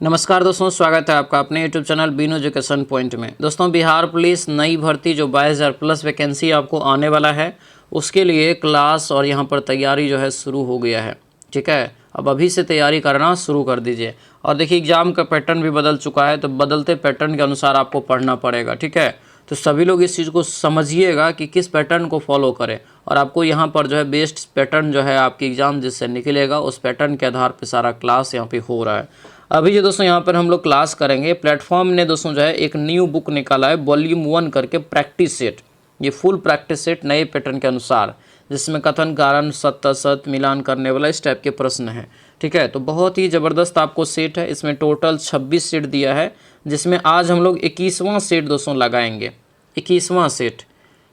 नमस्कार दोस्तों, स्वागत है आपका अपने YouTube channel Bino education point में। दोस्तों, बिहार पुलिस नई भर्ती जो 22,000 प्लस वैकेंसी आपको आने वाला है, उसके लिए क्लास और यहाँ पर तैयारी जो है शुरू हो गया है। ठीक है, अब अभी से तैयारी करना शुरू कर दीजिए। और देखिए, एग्ज़ाम का पैटर्न भी बदल चुका है, तो बदलते पैटर्न के अनुसार आपको पढ़ना पड़ेगा। ठीक है, तो सभी लोग इस चीज़ को समझिएगा कि किस पैटर्न को फॉलो करें, और आपको यहाँ पर जो है बेस्ट पैटर्न जो है आपकी एग्ज़ाम जिससे निकलेगा, उस पैटर्न के आधार पर सारा क्लास यहाँ पे हो रहा है। अभी जो दोस्तों यहाँ पर हम लोग क्लास करेंगे, प्लेटफॉर्म ने दोस्तों जो है एक न्यू बुक निकाला है वॉल्यूम 1 करके, प्रैक्टिस सेट। ये फुल प्रैक्टिस सेट नए पैटर्न के अनुसार, जिसमें कथन, कारण, सत्य असत मिलान करने वाला इस टाइप के प्रश्न हैं। ठीक है, तो बहुत ही ज़बरदस्त आपको सेट है। इसमें टोटल 26 सेट दिया है, जिसमें आज हम लोग 21वां सेट दोस्तों लगाएंगे। 21वां सेट,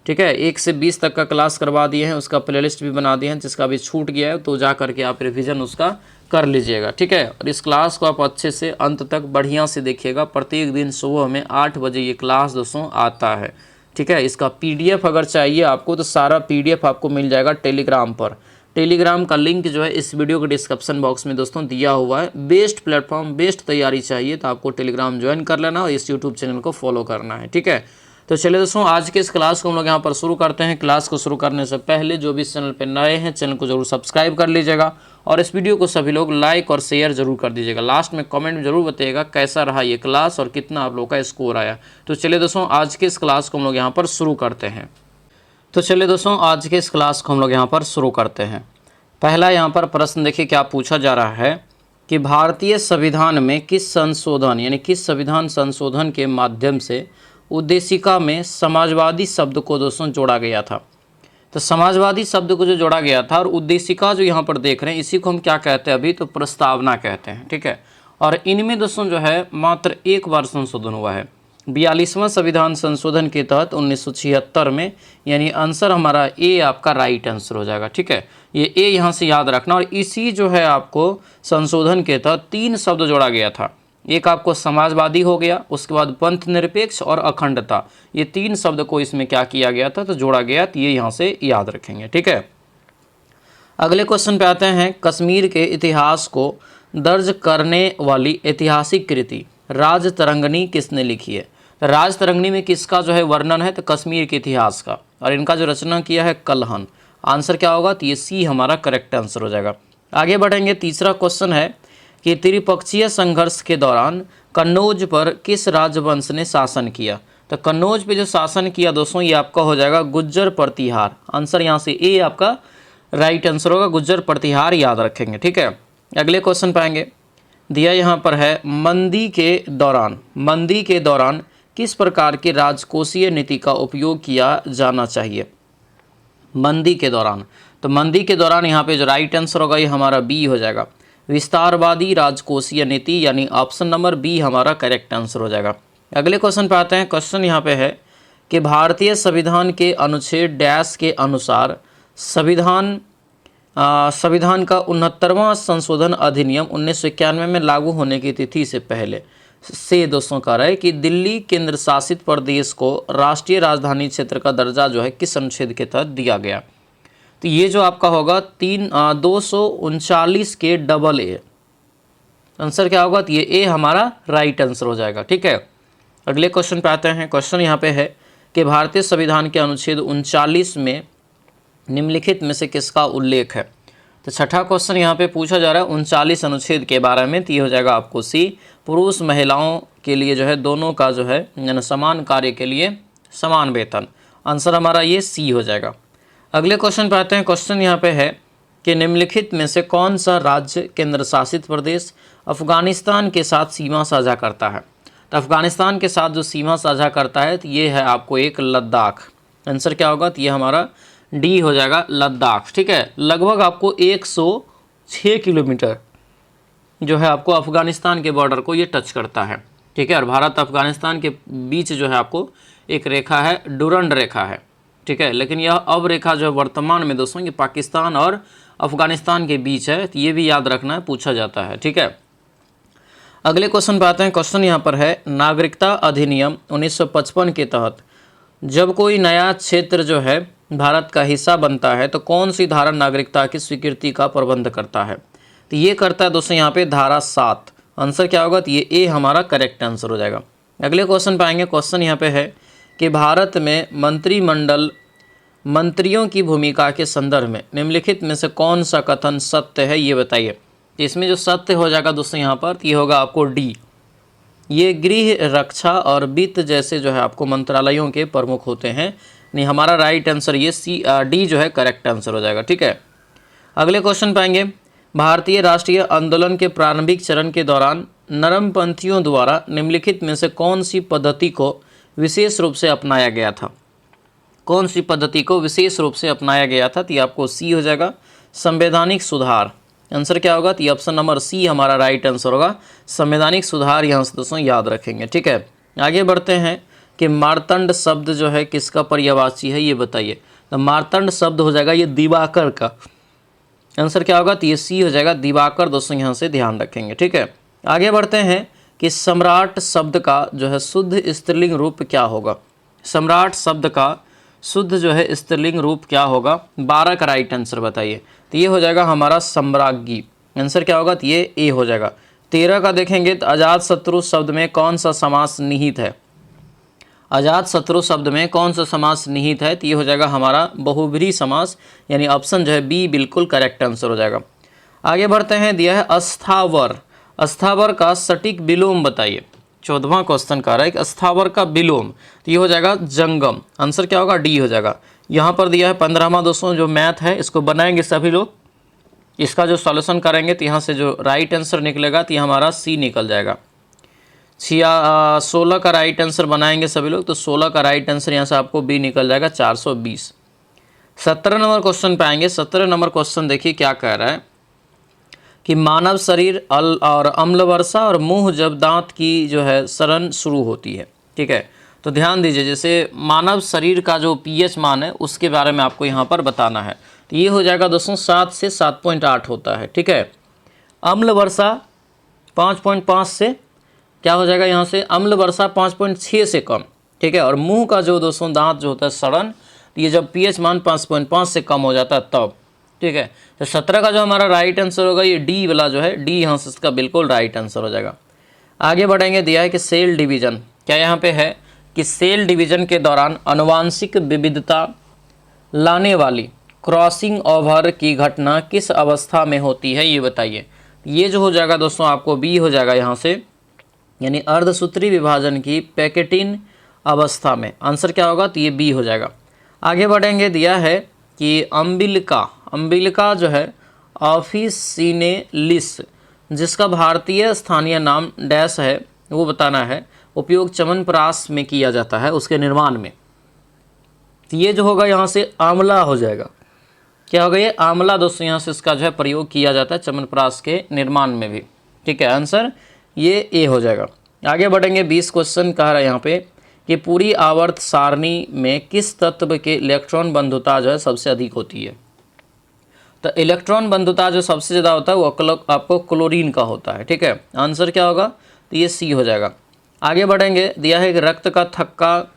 ठीक है। 1 से 20 तक का क्लास करवा दिए हैं, उसका प्लेलिस्ट भी बना दिए हैं। जिसका भी छूट गया है तो जा करके आप रिवीजन उसका कर लीजिएगा। ठीक है, और इस क्लास को आप अच्छे से अंत तक बढ़िया से देखिएगा। प्रत्येक दिन सुबह में 8 बजे ये क्लास दोस्तों आता है। ठीक है, इसका PDF अगर चाहिए आपको तो सारा PDF आपको मिल जाएगा टेलीग्राम पर। टेलीग्राम का लिंक जो है इस वीडियो के डिस्क्रिप्शन बॉक्स में दोस्तों दिया हुआ है। बेस्ट प्लेटफॉर्म, बेस्ट तैयारी चाहिए तो आपको टेलीग्राम ज्वाइन कर लेना और इस यूट्यूब चैनल को फॉलो करना है। ठीक है, तो चलिए दोस्तों, आज के इस क्लास को हम लोग यहाँ पर शुरू करते हैं। क्लास को शुरू करने से पहले जो भी इस चैनल पर नए हैं, चैनल को जरूर सब्सक्राइब कर लीजिएगा, और इस वीडियो को सभी लोग लाइक और शेयर जरूर कर दीजिएगा। लास्ट में कमेंट में जरूर बताइएगा कैसा रहा ये क्लास और कितना आप लोग का स्कोर आया। तो चलिए दोस्तों, आज के इस क्लास को हम लोग यहाँ पर शुरू करते हैं। तो चलिए दोस्तों, आज के इस क्लास को हम लोग यहाँ पर शुरू करते हैं। पहला यहाँ पर प्रश्न देखिए क्या पूछा जा रहा है कि भारतीय संविधान में किस संशोधन यानी किस संविधान संशोधन के माध्यम से उद्देशिका में समाजवादी शब्द को दोस्तों जोड़ा गया था। तो समाजवादी शब्द को जो जोड़ा गया था, और उद्देशिका जो यहाँ पर देख रहे हैं, इसी को हम क्या कहते हैं अभी, तो प्रस्तावना कहते हैं। ठीक है, और इनमें दोस्तों जो है मात्र एक बार संशोधन हुआ है, 42वां संविधान संशोधन के तहत 1976 में, यानी आंसर हमारा ए आपका राइट आंसर हो जाएगा। ठीक है, ये ए यहाँ से याद रखना। और इसी जो है आपको संशोधन के तहत 3 शब्द जोड़ा गया था। एक आपको समाजवादी हो गया, उसके बाद पंथ निरपेक्ष और अखंडता, ये 3 शब्द को इसमें क्या किया गया था, तो जोड़ा गया। तो ये यहाँ से याद रखेंगे। ठीक है, अगले क्वेश्चन पे आते हैं। कश्मीर के इतिहास को दर्ज करने वाली ऐतिहासिक कृति राजतरंगिणी किसने लिखी है? राजतरंगिणी में किसका जो है वर्णन है, तो कश्मीर के इतिहास का, और इनका जो रचना किया है कल्हण। आंसर क्या होगा, तो ये सी हमारा करेक्ट आंसर हो जाएगा। आगे बढ़ेंगे। तीसरा क्वेश्चन है कि त्रिपक्षीय संघर्ष के दौरान कन्नौज पर किस राजवंश ने शासन किया? तो कन्नौज पे जो शासन किया दोस्तों, ये आपका हो जाएगा गुज्जर प्रतिहार। आंसर यहाँ से ए आपका राइट आंसर होगा, गुज्जर प्रतिहार याद रखेंगे। ठीक है, अगले क्वेश्चन पाएंगे। दिया यहाँ पर है मंदी के दौरान किस प्रकार की राजकोषीय नीति का उपयोग किया जाना चाहिए? मंदी के दौरान, तो मंदी के दौरान यहाँ पे जो राइट आंसर होगा ये हमारा बी हो जाएगा, विस्तारवादी राजकोषीय नीति, यानी ऑप्शन नंबर बी हमारा करेक्ट आंसर हो जाएगा। अगले क्वेश्चन पे आते हैं। क्वेश्चन यहाँ पे है कि भारतीय संविधान के अनुच्छेद डैश के अनुसार संविधान का 69वां संशोधन अधिनियम 1991 में लागू होने की तिथि से पहले से दोस्तों कह रहा है कि दिल्ली केंद्र शासित प्रदेश को राष्ट्रीय राजधानी क्षेत्र का दर्जा जो है किस अनुच्छेद के तहत दिया गया? तो ये जो आपका होगा 239 के डबल ए, आंसर क्या होगा, तो ये ए हमारा राइट आंसर हो जाएगा। ठीक है, अगले क्वेश्चन पे आते हैं। क्वेश्चन यहाँ पे है कि भारतीय संविधान के अनुच्छेद 39 में निम्नलिखित में से किसका उल्लेख है? तो छठा क्वेश्चन यहाँ पे पूछा जा रहा है 39 अनुच्छेद के बारे में, तो ये हो जाएगा आपको सी, पुरुष महिलाओं के लिए जो है दोनों का जो है समान कार्य के लिए समान वेतन। आंसर हमारा ये सी हो जाएगा। अगले क्वेश्चन पे आते हैं। क्वेश्चन यहाँ पे है कि निम्नलिखित में से कौन सा राज्य केंद्र शासित प्रदेश अफगानिस्तान के साथ सीमा साझा करता है? तो अफगानिस्तान के साथ जो सीमा साझा करता है, तो ये है आपको एक लद्दाख। आंसर क्या होगा, तो ये हमारा डी हो जाएगा, लद्दाख। ठीक है, लगभग आपको 106 किलोमीटर जो है आपको अफगानिस्तान के बॉर्डर को ये टच करता है। ठीक है, और भारत अफगानिस्तान के बीच जो है आपको एक रेखा है, डुरंड रेखा है। ठीक है, लेकिन यह अब रेखा जो है वर्तमान में दोस्तों ये पाकिस्तान और अफगानिस्तान के बीच है, तो ये भी याद रखना है, पूछा जाता है। ठीक है, अगले क्वेश्चन पे आते हैं। क्वेश्चन यहाँ पर है नागरिकता अधिनियम 1955 के तहत जब कोई नया क्षेत्र जो है भारत का हिस्सा बनता है तो कौन सी धारा नागरिकता की स्वीकृति का प्रबंध करता है? तो ये करता है दोस्तों यहाँ पे धारा 7, आंसर क्या होगा, तो ये ए हमारा करेक्ट आंसर हो जाएगा। अगले क्वेश्चन पाएंगे। क्वेश्चन यहाँ पे है कि भारत में मंत्रिमंडल मंत्रियों की भूमिका के संदर्भ में निम्नलिखित में से कौन सा कथन सत्य है, ये बताइए। तो इसमें जो सत्य हो जाएगा दोस्तों यहाँ पर, ये होगा आपको डी। ये गृह, रक्षा और वित्त जैसे जो है आपको मंत्रालयों के प्रमुख होते हैं। नहीं, हमारा राइट आंसर ये डी जो है करेक्ट आंसर हो जाएगा। ठीक है, अगले क्वेश्चन पाएंगे। भारतीय राष्ट्रीय आंदोलन के प्रारंभिक चरण के दौरान नरमपंथियों द्वारा निम्नलिखित में से कौन सी पद्धति को विशेष रूप से अपनाया गया था? कौन सी पद्धति को विशेष रूप से अपनाया गया था? तो ये आपको सी हो जाएगा, संवैधानिक सुधार। आंसर क्या होगा, तो ये ऑप्शन नंबर सी हमारा राइट आंसर होगा, संवैधानिक सुधार। यहाँ से दोस्तों याद रखेंगे। ठीक है, आगे बढ़ते हैं कि मार्तंड शब्द जो है किसका पर्यायवाची है, ये बताइए। तो मार्तंड शब्द हो जाएगा ये दिवाकर का। आंसर क्या होगा, तो ये सी हो जाएगा, दिवाकर। दोस्तों यहाँ से ध्यान रखेंगे। ठीक है, आगे बढ़ते हैं कि सम्राट शब्द का जो है शुद्ध स्त्रीलिंग रूप क्या होगा? सम्राट शब्द का शुद्ध जो है स्त्रीलिंग रूप क्या होगा? 12 का राइट आंसर बताइए। तो ये हो जाएगा हमारा सम्राज्ञी। आंसर क्या होगा, तो ये ए हो जाएगा। 13 का देखेंगे तो अजात शत्रु शब्द में कौन सा समास निहित है? अजात शत्रु शब्द में कौन सा समास निहित है? तो ये हो जाएगा हमारा बहुब्रीहि समास, यानी ऑप्शन जो है बी बिल्कुल करेक्ट आंसर हो जाएगा। आगे बढ़ते हैं, दिया है अस्थावर। अस्थावर का सटीक विलोम बताइए। 14वां क्वेश्चन का रहा है अस्थावर का विलोम, तो ये हो जाएगा जंगम। आंसर क्या होगा, डी हो जाएगा। यहाँ पर दिया है 15वां दोस्तों जो मैथ है, इसको बनाएंगे सभी लोग। इसका जो सॉल्यूशन करेंगे तो यहाँ से जो राइट आंसर निकलेगा तो ये हमारा सी निकल जाएगा। 16 का राइट आंसर बनाएंगे सभी लोग, तो 16 का राइट आंसर यहाँ से आपको बी निकल जाएगा, 420। 17 नंबर क्वेश्चन पे आएंगे। 17 नंबर क्वेश्चन देखिए क्या कह रहा है कि मानव शरीर और अम्लवर्षा और मुंह जब दांत की जो है सरण शुरू होती है। ठीक है, तो ध्यान दीजिए, जैसे मानव शरीर का जो पीएच मान है उसके बारे में आपको यहाँ पर बताना है। तो ये हो जाएगा दोस्तों 7 से 7.8 होता है। ठीक है, अम्लवर्षा 5.5 से क्या हो जाएगा, यहाँ से अम्लवर्षा 5.6 से कम। ठीक है, और मुंह का जो दोस्तों दांत जो होता है सड़न, ये जब पीएच मान 5.5 से कम हो जाता है तब। ठीक है, तो 17 का जो हमारा राइट आंसर होगा ये डी वाला जो है, डी यहाँ से इसका बिल्कुल राइट आंसर हो जाएगा। आगे बढ़ेंगे, दिया है कि सेल डिवीजन। क्या यहाँ पे है कि सेल डिवीजन के दौरान आनुवांशिक विविधता लाने वाली क्रॉसिंग ओवर की घटना किस अवस्था में होती है, ये बताइए। ये जो हो जाएगा दोस्तों आपको बी हो जाएगा यहाँ से, यानी अर्धसूत्री विभाजन की पैकेटिन अवस्था में। आंसर क्या होगा, तो ये बी हो जाएगा। आगे बढ़ेंगे, दिया है कि अम्बिलिका जो है ऑफिसिनेलिस, जिसका भारतीय स्थानीय नाम डैश है वो बताना है, उपयोग च्यवनप्राश में किया जाता है उसके निर्माण में। तो ये जो होगा यहाँ से आंवला हो जाएगा। क्या होगा, ये आंवला दोस्तों यहाँ से इसका जो है प्रयोग किया जाता है च्यवनप्राश के निर्माण में भी। ठीक है, आंसर ये ए हो जाएगा। आगे बढ़ेंगे, 20 क्वेश्चन कह रहा है यहाँ पे कि पूरी आवर्त सारणी में किस तत्व के इलेक्ट्रॉन बंधुता जो है सबसे अधिक होती है? तो इलेक्ट्रॉन बंधुता जो सबसे ज़्यादा होता है वो आपको क्लोरीन का होता है। ठीक है, आंसर क्या होगा, तो ये सी हो जाएगा। आगे बढ़ेंगे, दिया है कि रक्त का थक्का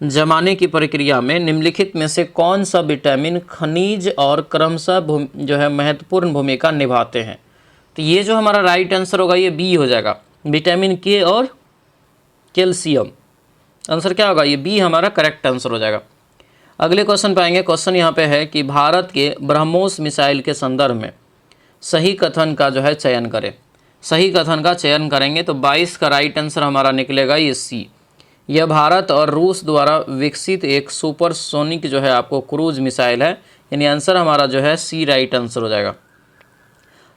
जमाने की प्रक्रिया में निम्नलिखित में से कौन सा विटामिन खनिज और क्रमशः जो है महत्वपूर्ण भूमिका निभाते हैं? तो ये जो हमारा राइट आंसर होगा ये बी हो जाएगा, विटामिन के और कैल्शियम। आंसर क्या होगा, ये बी हमारा करेक्ट आंसर हो जाएगा। अगले क्वेश्चन पाएंगे। क्वेश्चन यहाँ पे है कि भारत के ब्रह्मोस मिसाइल के संदर्भ में सही कथन का जो है चयन करें। सही कथन का चयन करेंगे तो 22 का राइट आंसर हमारा निकलेगा ये सी। यह भारत और रूस द्वारा विकसित एक सुपरसोनिक जो है आपको क्रूज मिसाइल है, यानी आंसर हमारा जो है सी राइट आंसर हो जाएगा।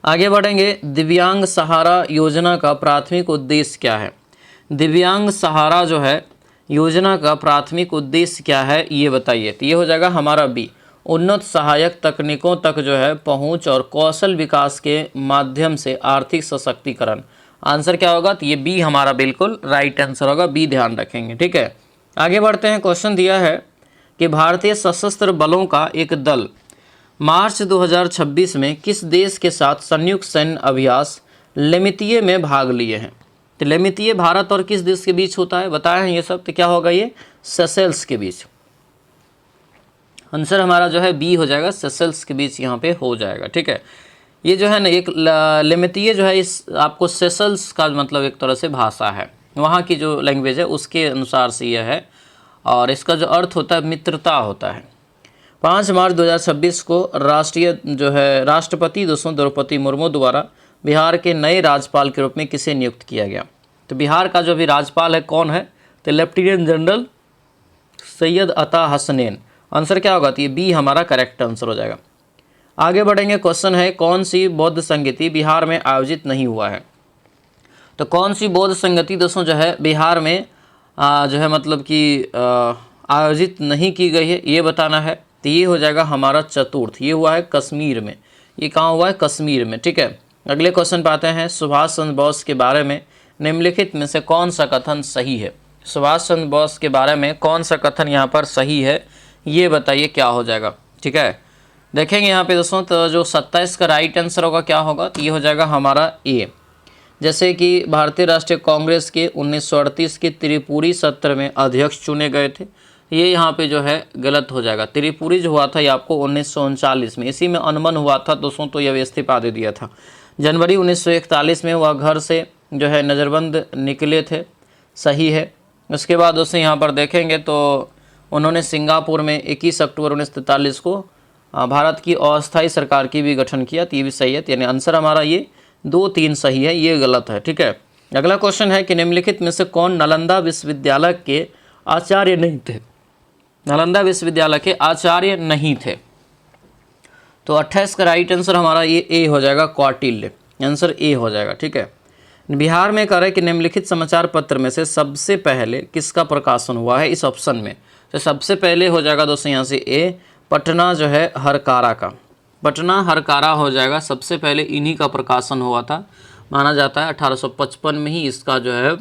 आगे बढ़ेंगे, दिव्यांग सहारा योजना का प्राथमिक उद्देश्य क्या है? दिव्यांग सहारा जो है योजना का प्राथमिक उद्देश्य क्या है, ये बताइए। तो ये हो जाएगा हमारा बी, उन्नत सहायक तकनीकों तक जो है पहुंच और कौशल विकास के माध्यम से आर्थिक सशक्तिकरण। आंसर क्या होगा, तो ये बी हमारा बिल्कुल राइट आंसर होगा, बी ध्यान रखेंगे। ठीक है, आगे बढ़ते हैं। क्वेश्चन दिया है कि भारतीय सशस्त्र बलों का एक दल मार्च 2026 में किस देश के साथ संयुक्त सैन्य अभ्यास लेमितिये में भाग लिए हैं? तो लेमितिये भारत और किस देश के बीच होता है बताया है ये सब, तो क्या होगा, ये सेशेल्स के बीच। आंसर हमारा जो है बी हो जाएगा, सेशेल्स के बीच यहाँ पे हो जाएगा। ठीक है, ये जो है ना एक लेमेतिये जो है इस आपको सेशल्स का मतलब एक तरह से भाषा है, वहाँ की जो लैंग्वेज है उसके अनुसार से यह है, और इसका जो अर्थ होता है मित्रता होता है। 5 मार्च 2026 को राष्ट्रपति दोस्तों द्रौपदी मुर्मू द्वारा बिहार के नए राज्यपाल के रूप में किसे नियुक्त किया गया? तो बिहार का जो अभी राज्यपाल है कौन है? तो लेफ्टिनेंट जनरल सैयद अता हसनैन। आंसर क्या होगा? तो ये बी हमारा करेक्ट आंसर हो जाएगा। आगे बढ़ेंगे, क्वेश्चन है कौन सी बौद्ध संगति बिहार में आयोजित नहीं हुआ है? तो कौन सी बौद्ध संगति दोस्तों जो है बिहार में जो है मतलब कि आयोजित नहीं की गई है, ये बताना है। तो ये हो जाएगा हमारा चतुर्थ, ये हुआ है कश्मीर में। ये कहाँ हुआ है? कश्मीर में। ठीक है, अगले क्वेश्चन पे आते हैं। सुभाष चंद्र बोस के बारे में निम्नलिखित में से कौन सा कथन सही है? सुभाष चंद्र बोस के बारे में कौन सा कथन यहाँ पर सही है, ये बताइए क्या हो जाएगा। ठीक है, देखेंगे यहाँ पे दोस्तों, तो जो 27 का राइट आंसर होगा क्या होगा? तो ये हो जाएगा हमारा ए। जैसे कि भारतीय राष्ट्रीय कांग्रेस के 1938 के त्रिपुरी सत्र में अध्यक्ष चुने गए थे, ये यहाँ पे जो है गलत हो जाएगा। त्रिपुरी जो हुआ था ये आपको 1939 में, इसी में अनबन हुआ था दोस्तों, तो यह इस्तीफा दे दिया था। जनवरी 1941 में वह घर से जो है नज़रबंद निकले थे, सही है। उसके बाद दोस्तों यहाँ पर देखेंगे तो उन्होंने सिंगापुर में 21 अक्टूबर 1943 को भारत की अस्थायी सरकार की भी गठन किया, तो ये भी सही है। यानी आंसर हमारा ये 2, 3 सही है, ये गलत है। ठीक है, अगला क्वेश्चन है कि निम्नलिखित में से कौन नालंदा विश्वविद्यालय के आचार्य नहीं थे? नालंदा विश्वविद्यालय के आचार्य नहीं थे। तो 28 का राइट आंसर हमारा ये ए हो जाएगा, कौटिल्य। आंसर ए हो जाएगा। ठीक है, बिहार में कह रहे कि निम्नलिखित समाचार पत्र में से सबसे पहले किसका प्रकाशन हुआ है इस ऑप्शन में? तो सबसे पहले हो जाएगा दोस्तों यहाँ से ए, पटना जो है हरकारा का। पटना हरकारा हो जाएगा, सबसे पहले इन्हीं का प्रकाशन हुआ था, माना जाता है 1855 में ही इसका जो है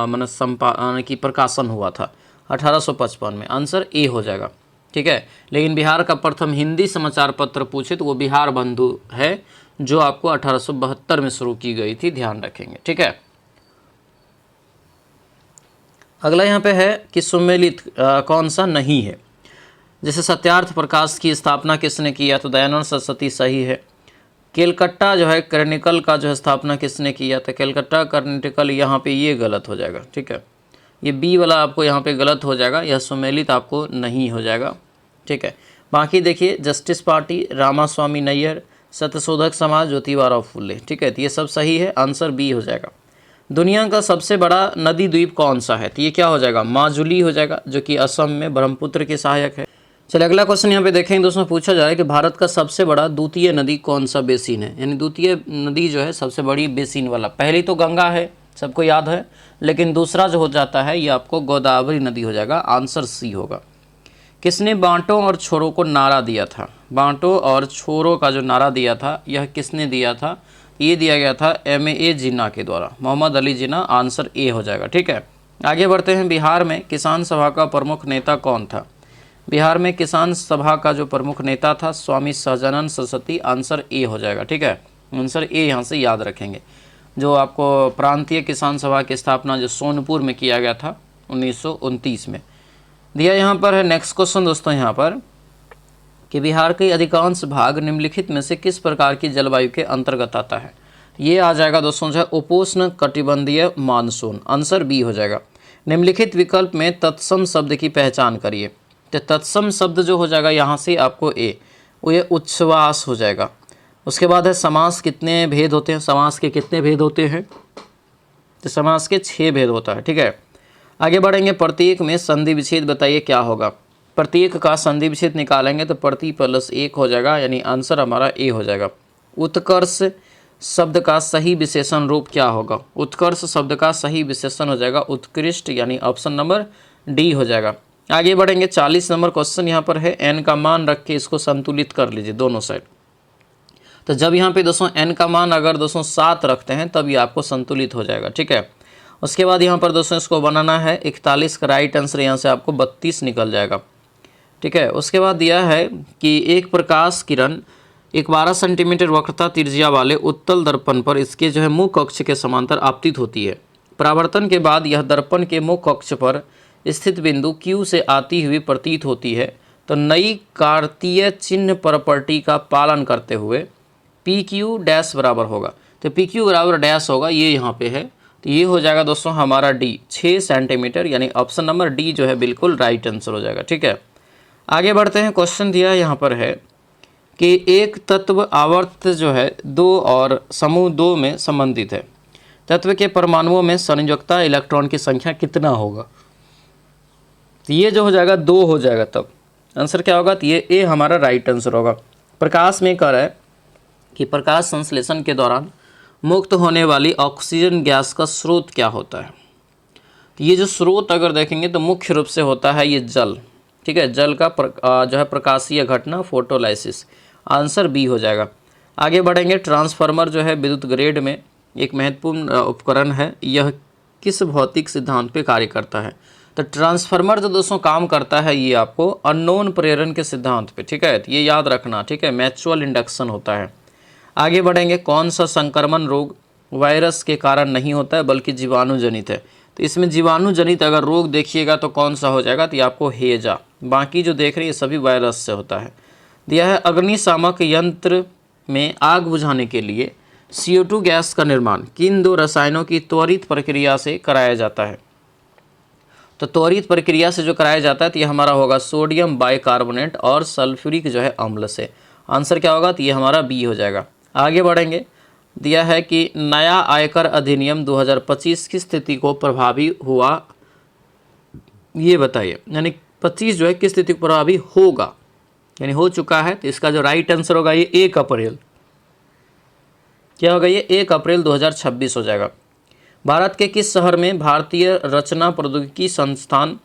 मतलब कि प्रकाशन हुआ था 1855 में। आंसर ए हो जाएगा। ठीक है, लेकिन बिहार का प्रथम हिंदी समाचार पत्र पूछे तो वो बिहार बंधु है, जो आपको 1872 में शुरू की गई थी, ध्यान रखेंगे। ठीक है, अगला यहाँ पे है कि सुमेलित कौन सा नहीं है? जैसे सत्यार्थ प्रकाश की स्थापना किसने किया? तो दयानंद सरस्वती सही है। केलकट्टा जो है क्रॉनिकल का जो है स्थापना किसने किया? तो केलकट्टा क्रॉनिकल, यहाँ पे ये गलत हो जाएगा। ठीक है, ये बी वाला आपको यहाँ पे गलत हो जाएगा, यह सुमेलित आपको नहीं हो जाएगा। ठीक है, बाकी देखिए जस्टिस पार्टी, रामास्वामी नैयर, सत्यशोधक समाज, ज्योतिबा फुले। ठीक है, तो ये सब सही है, आंसर बी हो जाएगा। दुनिया का सबसे बड़ा नदी द्वीप कौन सा है? तो ये क्या हो जाएगा? माजुली हो जाएगा, जो कि असम में ब्रह्मपुत्र के सहायक है। चलिए अगला क्वेश्चन यहाँ पे देखेंगे दोस्तों, पूछा जा रहा है कि भारत का सबसे बड़ा द्वितीय नदी कौन सा बेसिन है? यानी द्वितीय नदी जो है सबसे बड़ी बेसिन वाला, पहली तो गंगा है, सबको याद है, लेकिन दूसरा जो हो जाता है ये आपको गोदावरी नदी हो जाएगा। आंसर सी होगा। किसने बांटो और छोरो को नारा दिया था? बांटो और छोरो का जो नारा दिया था यह किसने दिया था? ये दिया गया था MA जिन्ना के द्वारा, मोहम्मद अली जिन्ना। आंसर ए हो जाएगा। ठीक है, आगे बढ़ते हैं। बिहार में किसान सभा का प्रमुख नेता कौन था? बिहार में किसान सभा का जो प्रमुख नेता था स्वामी सहजानंद सरस्वती। आंसर ए हो जाएगा। ठीक है, आंसर ए यहाँ से याद रखेंगे। जो आपको प्रांतीय किसान सभा की स्थापना जो सोनपुर में किया गया था 1929 में दिया। यहाँ पर है नेक्स्ट क्वेश्चन दोस्तों, यहाँ पर कि बिहार के अधिकांश भाग निम्नलिखित में से किस प्रकार की जलवायु के अंतर्गत आता है? ये आ जाएगा दोस्तों जो है उपोष्ण कटिबंधीय मानसून। आंसर बी हो जाएगा। निम्नलिखित विकल्प में तत्सम शब्द की पहचान करिए। तो तत्सम शब्द जो हो जाएगा यहाँ से आपको ए, वो ये उच्छ्वास हो जाएगा। उसके बाद है समास कितने भेद होते हैं? समास के कितने भेद होते हैं? तो समास के 6 भेद होता है। ठीक है, आगे बढ़ेंगे। प्रत्येक में संधि विच्छेद बताइए क्या होगा? प्रत्येक का संधि विच्छेद निकालेंगे तो प्रति प्लस 1 हो जाएगा, यानी आंसर हमारा ए हो जाएगा। उत्कर्ष शब्द का सही विशेषण रूप क्या होगा? उत्कर्ष शब्द का सही विशेषण हो जाएगा उत्कृष्ट, यानी ऑप्शन नंबर डी हो जाएगा। आगे बढ़ेंगे। 40 नंबर क्वेश्चन यहाँ पर है, एन का मान रख के इसको संतुलित कर लीजिए दोनों साइड। तो जब यहाँ पे दोस्तों एन का मान अगर दोस्तों 7 रखते हैं तब ये आपको संतुलित हो जाएगा। ठीक है, उसके बाद यहाँ पर दोस्तों इसको बनाना है 41 का राइट आंसर यहाँ से आपको 32 निकल जाएगा। ठीक है, उसके बाद दिया है कि एक प्रकाश किरण एक 12 सेंटीमीटर वक्रता त्रिज्या वाले उत्तल दर्पण पर इसके जो है मुख कक्ष के समांतर आपतित होती है। परावर्तन के बाद यह दर्पण के मुख कक्ष पर स्थित बिंदु Q से आती हुई प्रतीत होती है। तो नई कार्तीय चिन्ह प्रॉपर्टी का पालन करते हुए पी क्यू डैश बराबर होगा, तो पी क्यू बराबर डैश होगा, ये यहाँ पे है, तो ये हो जाएगा दोस्तों हमारा डी 6 सेंटीमीटर, यानी ऑप्शन नंबर डी जो है बिल्कुल राइट आंसर हो जाएगा। ठीक है, आगे बढ़ते हैं। क्वेश्चन दिया यहाँ पर है कि एक तत्व आवर्त जो है 2 और समूह 2 में संबंधित है, तत्व के परमाणुओं में संयोजकता इलेक्ट्रॉन की संख्या कितना होगा। तो ये जो हो जाएगा 2 हो जाएगा, तब आंसर क्या होगा, तो ये ए हमारा राइट आंसर होगा। प्रकाश में कह रहा है कि प्रकाश संश्लेषण के दौरान मुक्त होने वाली ऑक्सीजन गैस का स्रोत क्या होता है। तो ये जो स्रोत अगर देखेंगे तो मुख्य रूप से होता है ये जल। ठीक है, जल का जो है प्रकाशीय घटना फोटोलाइसिस, आंसर बी हो जाएगा। आगे बढ़ेंगे। ट्रांसफार्मर जो है विद्युत ग्रेड में एक महत्वपूर्ण उपकरण है, यह किस भौतिक सिद्धांत पे कार्य करता है। तो ट्रांसफार्मर जो दोस्तों काम करता है ये आपको अननोन प्रेरण के सिद्धांत पे। ठीक है, तो ये याद रखना। ठीक है, म्यूचुअल इंडक्शन होता है। आगे बढ़ेंगे। कौन सा संक्रमण रोग वायरस के कारण नहीं होता है बल्कि जीवाणु जनित है। तो इसमें जीवाणु जनित अगर रोग देखिएगा तो कौन सा हो जाएगा, तो ये आपको हेजा, बाकी जो देख रही है सभी वायरस से होता है। दिया है अग्निशामक यंत्र में आग बुझाने के लिए CO2 गैस का निर्माण किन 2 रसायनों की त्वरित प्रक्रिया से कराया जाता है। तो त्वरित प्रक्रिया से जो कराया जाता है तो ये हमारा होगा सोडियम बाइकार्बोनेट और सल्फ्यूरिक जो है अम्ल से। आंसर क्या होगा, तो ये हमारा बी हो जाएगा। आगे बढ़ेंगे। दिया है कि नया आयकर अधिनियम 2025 की स्थिति को प्रभावी हुआ, ये बताइए, यानी 25 जो है किस स्थिति को प्रभावी होगा, यानी हो चुका है। तो इसका जो राइट आंसर होगा ये 1 अप्रैल, क्या होगा, ये 1 अप्रैल 2026 हो जाएगा। भारत के किस शहर में भारतीय रचना प्रौद्योगिकी संस्थान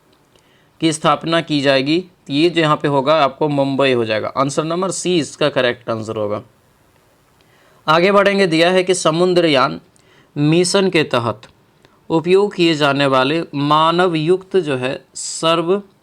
की स्थापना की जाएगी। ये जो यहाँ पे होगा आपको मुंबई हो जाएगा। आंसर नंबर सी इसका करेक्ट आंसर होगा। आगे बढ़ेंगे। दिया है कि समुद्रयान मिशन के तहत उपयोग किए जाने वाले मानव युक्त जो है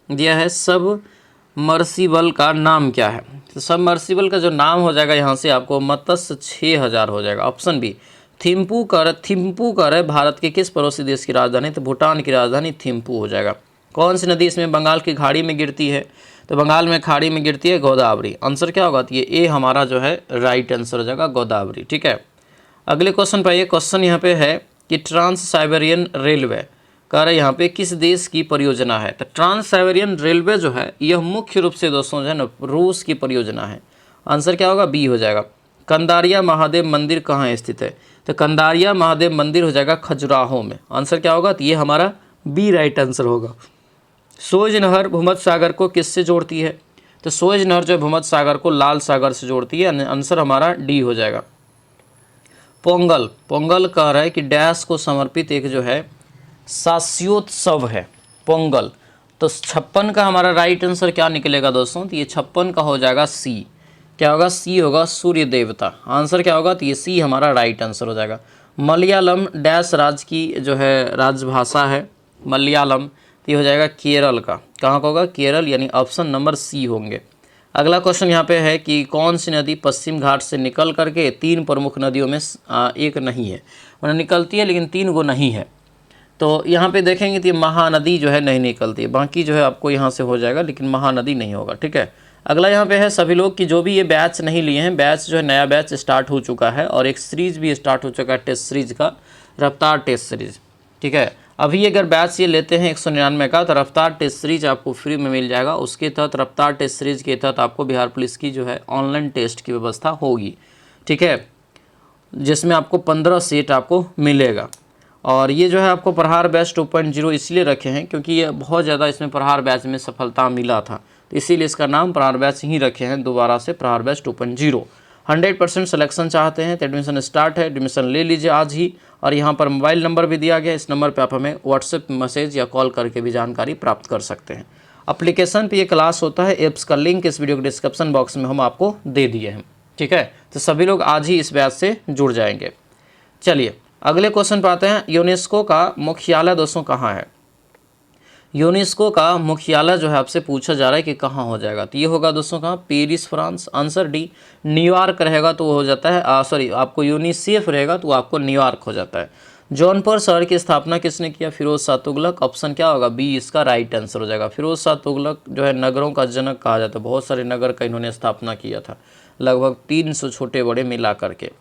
दिया है सबमर्सिबल का नाम क्या है। तो सबमर्सिबल का जो नाम हो जाएगा यहाँ से आपको मत्स्य 6000 हो जाएगा। ऑप्शन बी थिम्पू कर है भारत के किस पड़ोसी देश की राजधानी, तो भूटान की राजधानी थिम्पू हो जाएगा। कौन सी नदी इसमें बंगाल की खाड़ी में गिरती है, तो बंगाल में खाड़ी में गिरती है गोदावरी। आंसर क्या होगा, तो ये ए हमारा जो है राइट आंसर हो जाएगा गोदावरी। ठीक है, अगले क्वेश्चन पर। ये क्वेश्चन यहाँ पे है कि ट्रांस साइबेरियन रेलवे कह रहे यहाँ पे किस देश की परियोजना है। तो ट्रांस साइबेरियन रेलवे जो है यह मुख्य रूप से दोस्तों जो है ना रूस की परियोजना है। आंसर क्या होगा, बी हो जाएगा। कंदारिया महादेव मंदिर कहाँ स्थित है, तो कंदारिया महादेव मंदिर हो जाएगा खजुराहो में। आंसर क्या होगा, तो ये हमारा बी राइट आंसर होगा। सोज नहर भूमध्य सागर को किससे जोड़ती है, तो सोज नहर जो भूमध्य सागर को लाल सागर से जोड़ती है। आंसर हमारा डी हो जाएगा। पोंगल कह रहा है कि डैश को समर्पित एक जो है शास्त्रोत्सव है पोंगल। तो 56 का हमारा राइट आंसर क्या निकलेगा दोस्तों, तो ये 56 का हो जाएगा सी। क्या होगा, सी होगा सूर्य देवता। आंसर क्या होगा, तो ये सी हमारा राइट आंसर हो जाएगा। मलयालम डैश राज्य की जो है राजभाषा है मलयालम, तो ये हो जाएगा केरल का। कहाँ का होगा, केरल, यानी ऑप्शन नंबर सी होंगे। अगला क्वेश्चन यहाँ पे है कि कौन सी नदी पश्चिम घाट से निकल करके 3 प्रमुख नदियों में एक नहीं है, उन्हें निकलती है लेकिन 3 गो नहीं है। तो यहाँ पे देखेंगे तो ये महानदी जो है नहीं निकलती है, बाकी जो है आपको यहाँ से हो जाएगा लेकिन महानदी नहीं होगा। ठीक है, अगला यहाँ पे है सभी लोग कि जो भी ये बैच नहीं लिए हैं, बैच जो है नया बैच स्टार्ट हो चुका है और एक सीरीज भी स्टार्ट हो चुका है टेस्ट सीरीज का, रफ्तार टेस्ट सीरीज। ठीक है, अभी अगर बैच ये लेते हैं 199 का तो रफ्तार टेस्ट सीरीज आपको फ्री में मिल जाएगा। उसके तहत रफ्तार टेस्ट सीरीज के तहत आपको बिहार पुलिस की जो है ऑनलाइन टेस्ट की व्यवस्था होगी। ठीक है, जिसमें आपको 15 सीट आपको मिलेगा। और ये जो है आपको प्रहार बैच 2.0 इसलिए रखे हैं क्योंकि ये बहुत ज़्यादा इसमें प्रहार बैच में सफलता मिला था, तो इसीलिए इसका नाम प्रहार बैच ही रखे हैं दोबारा से, प्रहार बैच 2.0। 100% सिलेक्शन चाहते हैं तो एडमिशन स्टार्ट है, एडमिशन ले लीजिए आज ही। और यहाँ पर मोबाइल नंबर भी दिया गया, इस नंबर पे आप हमें व्हाट्सएप मैसेज या कॉल करके भी जानकारी प्राप्त कर सकते हैं। एप्लीकेशन पे ये क्लास होता है, ऐप्स का लिंक इस वीडियो के डिस्क्रिप्शन बॉक्स में हम आपको दे दिए हैं। ठीक है, तो सभी लोग आज ही इस बैच से जुड़ जाएंगे। चलिए अगले क्वेश्चन पर आते हैं। यूनेस्को का मुख्यालय दोस्तों कहाँ है। यूनेस्को का मुख्यालय जो है आपसे पूछा जा रहा है कि कहाँ हो जाएगा, तो ये होगा दोस्तों कहाँ, Paris France. Answer D. New York रहेगा तो वो हो जाता है, सॉरी आपको यूनिसेफ रहेगा तो आपको न्यूयॉर्क हो जाता है। जौनपुर शहर की स्थापना किसने किया? फिरोज शाह तुगलक। ऑप्शन क्या होगा? बी इसका राइट आंसर हो जाएगा। फिरोज शाह तुगलक जो है नगरों का जनक कहा जाता है, बहुत सारे नगर का इन्होंने स्थापना किया था, लगभग 300 छोटे बड़े मिला करके।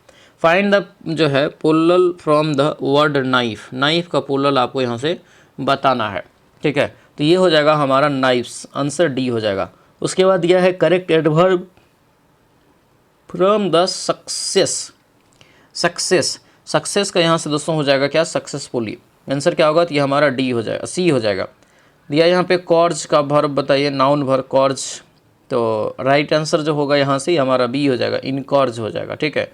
फाइंड द जो है plural from the word knife, knife का पुलल आपको यहाँ से बताना है, ठीक है। तो ये हो जाएगा हमारा नाइफ्स, आंसर डी हो जाएगा। उसके बाद दिया है correct adverb from the success, success, success का यहाँ से दोस्तों हो जाएगा क्या? सक्सेसफुली। आंसर क्या होगा? तो ये हमारा डी हो जाएगा, सी हो जाएगा। दिया यहाँ पे कॉर्ज का वर्ब बताइए, नाउन वर्ब कॉर्ज, तो राइट आंसर जो होगा यहाँ से हमारा बी हो जाएगा, इनकॉर्ज हो जाएगा, ठीक है।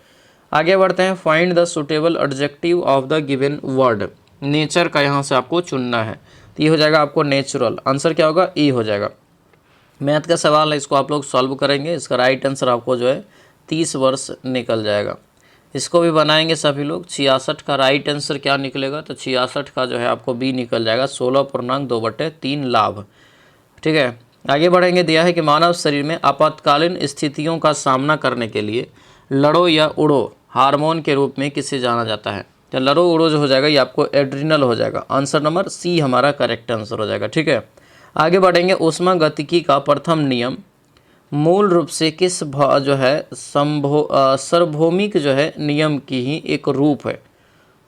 आगे बढ़ते हैं। Find the suitable adjective of the given word, nature का यहाँ से आपको चुनना है, तो ये हो जाएगा आपको नेचुरल। आंसर क्या होगा? ई हो जाएगा। मैथ का सवाल है, इसको आप लोग सॉल्व करेंगे, इसका राइट आंसर आपको जो है 30 वर्ष निकल जाएगा। इसको भी बनाएंगे सभी लोग। 66 का राइट आंसर क्या निकलेगा? तो 66 का जो है आपको बी निकल जाएगा, 16.2/3 लाभ, ठीक है। आगे बढ़ेंगे। दिया है कि मानव शरीर में आपातकालीन स्थितियों का सामना करने के लिए लड़ो या उड़ो हार्मोन के रूप में किसे जाना जाता है? तो लड़ो उड़ो जो हो जाएगा ये आपको एड्रिनल हो जाएगा। आंसर नंबर सी हमारा करेक्ट आंसर हो जाएगा, ठीक है। आगे बढ़ेंगे। ऊष्मागतिकी का प्रथम नियम मूल रूप से किस जो है सार्वभौमिक जो है नियम की ही एक रूप है?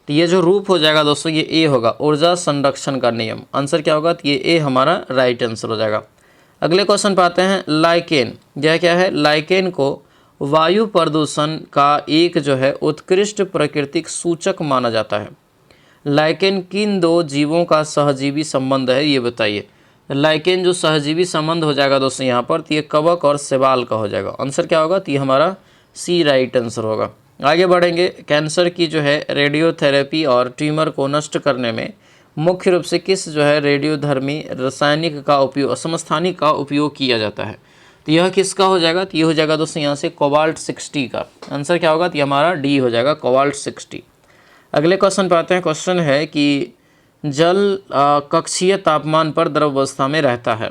तो ये जो रूप हो जाएगा दोस्तों ये ए होगा, ऊर्जा संरक्षण का नियम। आंसर क्या होगा? तो ये ए हमारा राइट आंसर हो जाएगा। अगले क्वेश्चन पे आते हैं। लाइकेन, यह क्या है? लाइकेन को वायु प्रदूषण का एक जो है उत्कृष्ट प्राकृतिक सूचक माना जाता है। लाइकेन किन दो जीवों का सहजीवी संबंध है ये बताइए। लाइकेन जो सहजीवी संबंध हो जाएगा दोस्तों यहाँ पर, तो ये कवक और शैवाल का हो जाएगा। आंसर क्या होगा? तो ये हमारा सी राइट आंसर होगा। आगे बढ़ेंगे। कैंसर की जो है रेडियोथेरेपी और ट्यूमर को नष्ट करने में मुख्य रूप से किस जो है रेडियोधर्मी रासायनिक का उपयोग, समस्थानिक का उपयोग किया जाता है? तो यह किसका हो जाएगा? तो ये हो जाएगा दोस्तों यहाँ से कोबाल्ट 60 का। आंसर क्या होगा? तो ये हमारा डी हो जाएगा, कोबाल्ट 60। अगले क्वेश्चन पे आते हैं। क्वेश्चन है कि जल कक्षीय तापमान पर द्रव अवस्था में रहता है,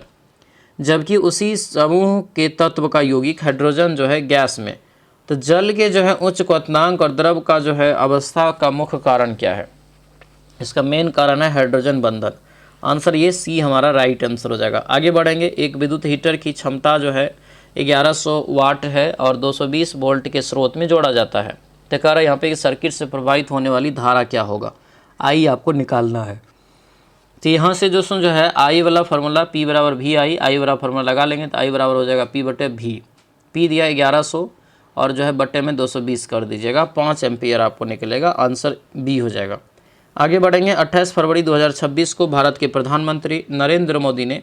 जबकि उसी समूह के तत्व का यौगिक हाइड्रोजन जो है गैस में। तो जल के जो है उच्च क्वथनांक और द्रव का जो है अवस्था का मुख्य कारण क्या है? इसका मेन कारण है हाइड्रोजन बंधन। आंसर ये सी हमारा राइट आंसर हो जाएगा। आगे बढ़ेंगे। एक विद्युत हीटर की क्षमता जो है 1100 वाट है और 220 वोल्ट के स्रोत में जोड़ा जाता है। तो कह रहा है यहाँ पे सर्किट से प्रभावित होने वाली धारा क्या होगा? आई आपको निकालना है। तो यहाँ से जो है आई वाला फार्मूला P बराबर वी आई वाला फार्मूला लगा लेंगे, तो आई बराबर हो जाएगा P/V। P दिया 1100 और जो है बट्टे में 220 कर दीजिएगा, 5 एम्पियर आपको निकलेगा। आंसर बी हो जाएगा। आगे बढ़ेंगे। 28 फरवरी 2026 को भारत के प्रधानमंत्री नरेंद्र मोदी ने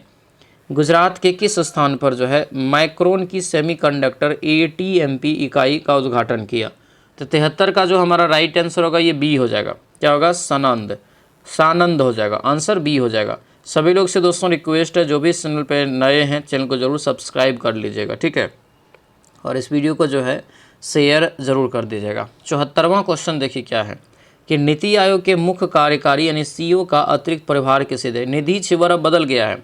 गुजरात के किस स्थान पर जो है माइक्रोन की सेमीकंडक्टर ATMP इकाई का उद्घाटन किया? तो 73 का जो हमारा राइट आंसर होगा ये बी हो जाएगा। क्या होगा? सानंद, सानंद हो जाएगा। आंसर बी हो जाएगा। सभी लोग से दोस्तों रिक्वेस्ट है, जो भी इस चैनल पे नए हैं चैनल को जरूर सब्सक्राइब कर लीजिएगा, ठीक है, और इस वीडियो को जो है शेयर ज़रूर कर दीजिएगा। 74वां क्वेश्चन देखिए क्या है कि नीति आयोग के मुख्य कार्यकारी यानी CEO का अतिरिक्त प्रभार किसे दे? निधि छिबर अब बदल गया है,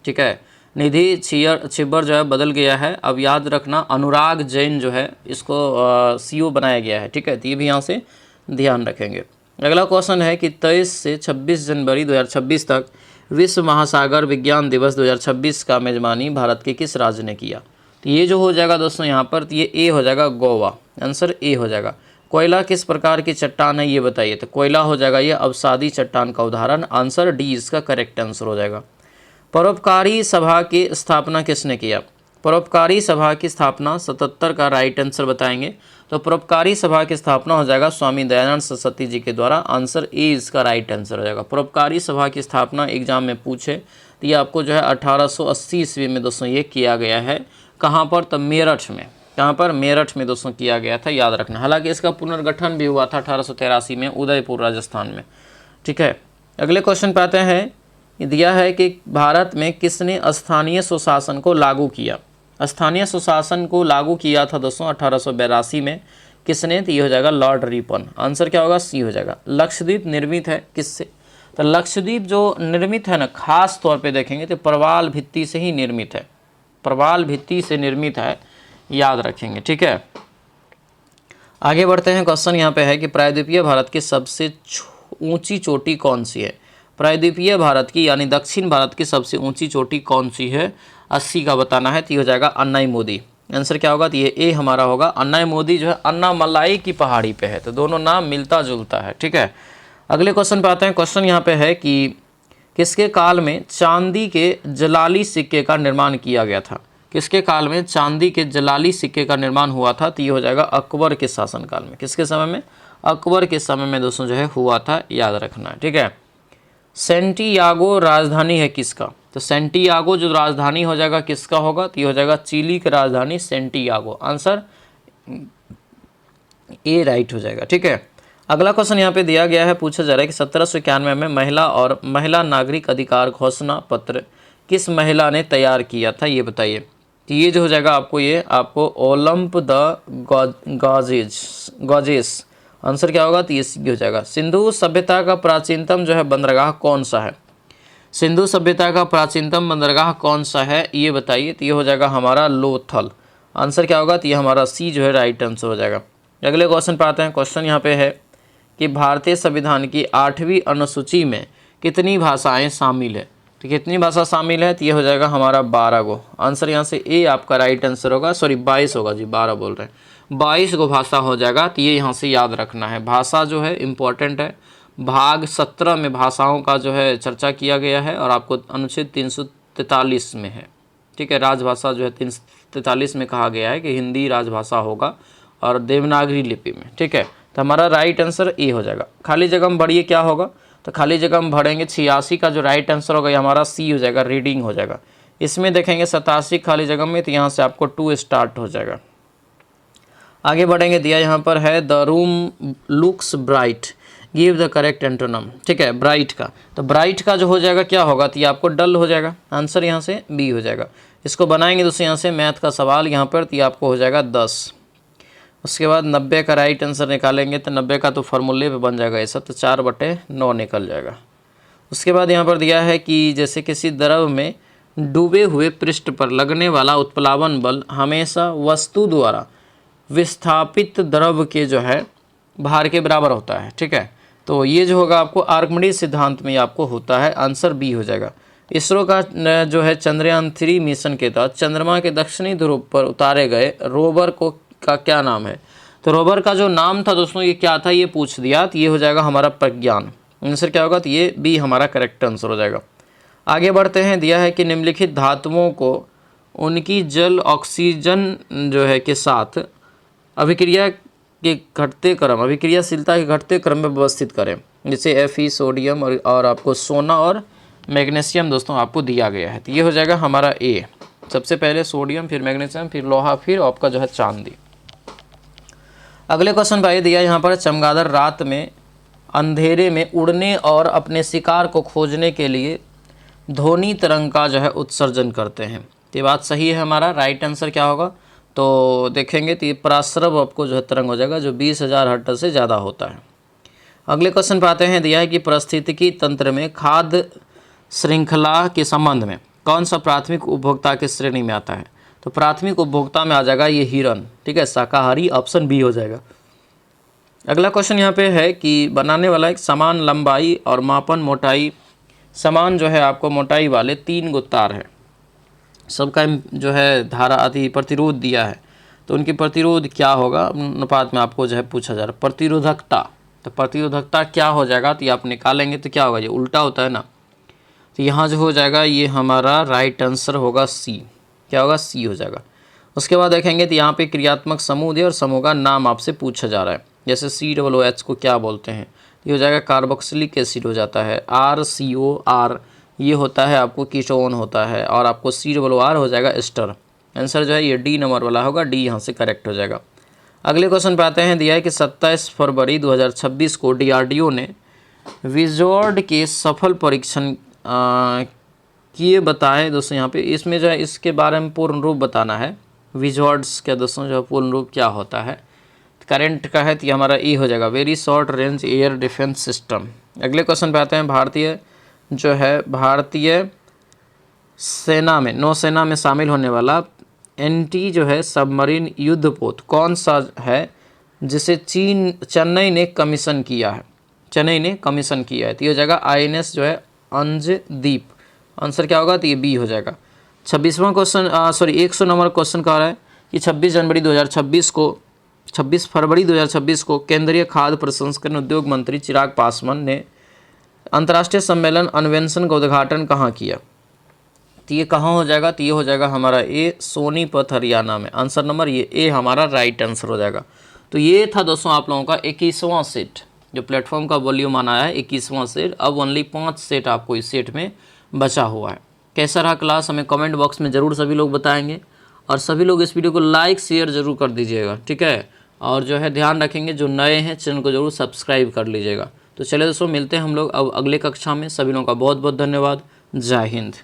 ठीक है, निधि छिबर जो है बदल गया है। अब याद रखना अनुराग जैन जो है इसको CEO बनाया गया है, ठीक है, तो ये भी यहाँ से ध्यान रखेंगे। अगला क्वेश्चन है कि 23 से 26 जनवरी 2026 तक विश्व महासागर विज्ञान दिवस 2026 का मेजबानी भारत के किस राज्य ने किया? तो ये जो हो जाएगा दोस्तों यहाँ पर, तो ये ए हो जाएगा, गोवा। आंसर ए हो जाएगा। कोयला किस प्रकार की चट्टान है ये बताइए? तो कोयला हो जाएगा ये अवसादी चट्टान का उदाहरण। आंसर डी इसका करेक्ट आंसर हो जाएगा। परोपकारी सभा की स्थापना किसने किया? परोपकारी सभा की स्थापना 77 का राइट आंसर बताएंगे। तो परोपकारी सभा की स्थापना हो जाएगा स्वामी दयानंद सरस्वती जी के द्वारा। आंसर ए इसका राइट आंसर हो जाएगा। परोपकारी सभा की स्थापना एग्जाम में पूछे तो ये आपको जो है 1880 ईस्वी में दोस्तों ये किया गया है। कहाँ पर? तो मेरठ में। कहाँ पर? मेरठ में दोस्तों किया गया था, याद रखना। हालांकि इसका पुनर्गठन भी हुआ था 1883 में उदयपुर राजस्थान में, ठीक है। अगले क्वेश्चन पे आते हैं। दिया है कि भारत में किसने स्थानीय सुशासन को लागू किया? स्थानीय सुशासन को लागू किया था दोस्तों 1882 में। किसने? तो ये हो जाएगा लॉर्ड रिपन। आंसर क्या होगा? सी हो जाएगा। लक्षद्वीप निर्मित है किससे? तो लक्षद्वीप जो निर्मित है ना, खास तौर पे देखेंगे तो प्रवाल भित्ति से ही निर्मित है, प्रवाल भित्ति से निर्मित है, याद रखेंगे, ठीक है। आगे बढ़ते हैं। क्वेश्चन यहाँ पे है कि प्रायद्वीपीय भारत के सबसे ऊंची चोटी कौन सी है? प्रायद्वीपीय भारत की यानी दक्षिण भारत की सबसे ऊंची चोटी कौन सी है? 80 का बताना है, तो ये हो जाएगा अन्नाईमोदी। आंसर क्या होगा? तो ये ए हमारा होगा। अन्नाईमोदी जो है अन्नामलाई की पहाड़ी पे है, तो दोनों नाम मिलता जुलता है, ठीक है। अगले क्वेश्चन पे आते हैं। क्वेश्चन यहाँ पे है कि किसके काल में चांदी के जलाली सिक्के का निर्माण किया गया था? किसके काल में चांदी के जलाली सिक्के का निर्माण हुआ था? तो ये हो जाएगा अकबर के शासनकाल में। किसके समय में? अकबर के समय में दोस्तों जो है हुआ था, याद रखना है, ठीक है। सेंटियागो राजधानी है किसका? तो सेंटियागो जो राजधानी हो जाएगा किसका होगा? तो ये हो जाएगा चिली की राजधानी सेंटियागो। आंसर ए राइट हो जाएगा, ठीक है। अगला क्वेश्चन यहाँ पे दिया गया है, पूछा जा रहा है कि 1791 में महिला और महिला नागरिक अधिकार घोषणा पत्र किस महिला ने तैयार किया था? ये बताइए। तो ये जो हो जाएगा आपको, ये आपको ओलंप द गॉजेस। आंसर क्या होगा? तो ये हो जाएगा। सिंधु सभ्यता का प्राचीनतम जो है बंदरगाह कौन सा है? सिंधु सभ्यता का प्राचीनतम बंदरगाह कौन सा है, ये बताइए। तो ये हो जाएगा हमारा लोथल। आंसर क्या होगा? तो ये हमारा सी जो है राइट आंसर हो जाएगा। अगले क्वेश्चन पर आते हैं। क्वेश्चन यहाँ पे है कि भारतीय संविधान की 8वीं अनुसूची में कितनी भाषाएं शामिल है? तो कितनी भाषा शामिल है? तो ये हो जाएगा हमारा 12 गो। आंसर यहाँ से ए आपका राइट आंसर होगा, सॉरी 22 होगा जी, 12 बोल रहे हैं, 22 गो भाषा हो जाएगा। तो ये यहाँ से याद रखना है, भाषा जो है इम्पोर्टेंट है। भाग 17 में भाषाओं का जो है चर्चा किया गया है और आपको अनुच्छेद 343 में है, ठीक है। राजभाषा जो है 343 में कहा गया है कि हिंदी राजभाषा होगा और देवनागरी लिपि में, ठीक है। तो हमारा राइट आंसर ए हो जाएगा। खाली जगह में भरिए, क्या होगा? तो खाली जगह में भरेंगे 86 का जो राइट आंसर होगा ये हमारा सी हो जाएगा, रीडिंग हो जाएगा। इसमें देखेंगे 87 खाली जगह में, तो यहाँ से आपको 2 स्टार्ट हो जाएगा। आगे बढ़ेंगे, दिया यहाँ पर है the room looks bright, give the correct antonym, ठीक है। ब्राइट का, तो ब्राइट का जो हो जाएगा क्या होगा? तो ये आपको डल हो जाएगा। आंसर यहाँ से बी हो जाएगा। इसको बनाएंगे दोस्तों यहाँ से मैथ का सवाल यहाँ पर, तो ये आपको हो जाएगा 10। उसके बाद 90 का राइट आंसर निकालेंगे, तो 90 का तो फॉर्मूले पे बन जाएगा ऐसा, तो 4/9 निकल जाएगा। उसके बाद यहाँ पर दिया है कि जैसे किसी द्रव में डूबे हुए पृष्ठ पर लगने वाला उत्प्लावन बल हमेशा वस्तु द्वारा विस्थापित द्रव के जो है भार के बराबर होता है, ठीक है। तो ये जो होगा आपको आर्किमिडीज सिद्धांत में आपको होता है, आंसर बी हो जाएगा। इसरो का जो है चंद्रयान 3 मिशन के तहत चंद्रमा के दक्षिणी ध्रुव पर उतारे गए रोवर का क्या नाम है? तो रोवर का जो नाम था दोस्तों ये क्या था, ये पूछ दिया, तो ये हो जाएगा हमारा प्रज्ञान। आंसर क्या होगा? तो ये बी हमारा करेक्ट आंसर हो जाएगा। आगे बढ़ते हैं, दिया है कि निम्नलिखित धातुओं को उनकी जल ऑक्सीजन जो है के साथ अभिक्रिया के घटते क्रम, अभिक्रियाशीलता के घटते क्रम में व्यवस्थित करें। जैसे Fe सोडियम और आपको सोना और मैग्नीशियम दोस्तों आपको दिया गया है, तो ये हो जाएगा हमारा ए। सबसे पहले सोडियम, फिर मैग्नीशियम, फिर लोहा, फिर आपका जो है चांदी। अगले क्वेश्चन भाई दिया यहाँ पर, चमगादड़ रात में अंधेरे में उड़ने और अपने शिकार को खोजने के लिए ध्वनि तरंग का जो है उत्सर्जन करते हैं। तो ये बात सही है, हमारा राइट आंसर क्या होगा? तो देखेंगे तो ये पराश्रव आपको जो है तरंग हो जाएगा, जो 20,000 हर्ट्ज से ज़्यादा होता है। अगले क्वेश्चन पर आते हैं, दिया है कि पारिस्थितिकी तंत्र में खाद्य श्रृंखला के संबंध में कौन सा प्राथमिक उपभोक्ता की श्रेणी में आता है? तो प्राथमिक उपभोक्ता में आ जाएगा ये हिरन, ठीक है, शाकाहारी, ऑप्शन बी हो जाएगा। अगला क्वेश्चन यहाँ पे है कि बनाने वाला एक समान लंबाई और मापन मोटाई, समान जो है आपको मोटाई वाले 3 गो तार है, सबका जो है धारा आदि प्रतिरोध दिया है, तो उनकी प्रतिरोध क्या होगा अनुपात में आपको जो है पूछा जा रहा है। प्रतिरोधकता, तो प्रतिरोधकता क्या हो जाएगा? तो ये आप निकालेंगे तो क्या होगा, ये उल्टा होता है ना, तो यहाँ जो हो जाएगा ये हमारा राइट आंसर होगा सी। क्या होगा? सी हो जाएगा। उसके बाद देखेंगे तो यहाँ पे क्रियात्मक समूह दिया और समूह का नाम आपसे पूछा जा रहा है, जैसे COOH को क्या बोलते हैं? ये हो जाएगा कार्बोक्सिलिक एसिड हो जाता है। RCOR ये होता है आपको कीटोन होता है, और आपको COR हो जाएगा एस्टर। आंसर जो है ये डी नंबर वाला होगा, डी यहाँ से करेक्ट हो जाएगा। अगले क्वेश्चन पे आते हैं, दिया है कि 27 फरवरी 2026 को DRDO ने विजॉर्ड के सफल परीक्षण किए बताए दोस्तों। यहाँ पे इसमें जो है इसके बारे में पूर्ण रूप बताना है, विजॉर्ड्स का दोस्तों जो पूर्ण रूप क्या होता है। करंट का है तो ये हमारा ई हो जाएगा, very short range air defence system. अगले क्वेश्चन पे आते हैं, भारतीय सेना में, नौसेना में शामिल होने वाला एंटी जो है सबमरीन युद्धपोत कौन सा है जिसे चेन्नई ने कमीशन किया है? चेन्नई ने कमीशन किया है। तो ये हो जाएगा INS जो है अंजदीप। आंसर क्या होगा? तो ये बी हो जाएगा। 26वां क्वेश्चन 100 नंबर क्वेश्चन कह रहा है कि 26 फरवरी 2026 को केंद्रीय खाद्य प्रसंस्करण उद्योग मंत्री चिराग पासवान ने अंतर्राष्ट्रीय सम्मेलन अन्वेषण का उद्घाटन कहाँ किया? तो ये कहाँ हो जाएगा? तो ये हो जाएगा हमारा ए सोनीपत हरियाणा में। आंसर नंबर ये ए हमारा राइट आंसर हो जाएगा। तो ये था दोस्तों आप लोगों का 21वां सेट, जो प्लेटफॉर्म का वॉल्यूम आना है 21वां सेट। अब ओनली 5 सेट आपको इस सेट में बचा हुआ है। कैसा रहा क्लास हमें कमेंट बॉक्स में ज़रूर सभी लोग बताएंगे, और सभी लोग इस वीडियो को लाइक शेयर ज़रूर कर दीजिएगा, ठीक है। और जो है ध्यान रखेंगे, जो नए हैं चैनल को ज़रूर सब्सक्राइब कर लीजिएगा। तो चलिए दोस्तों, मिलते हैं हम लोग अब अगले कक्षा में। सभी लोगों का बहुत बहुत धन्यवाद। जय हिंद।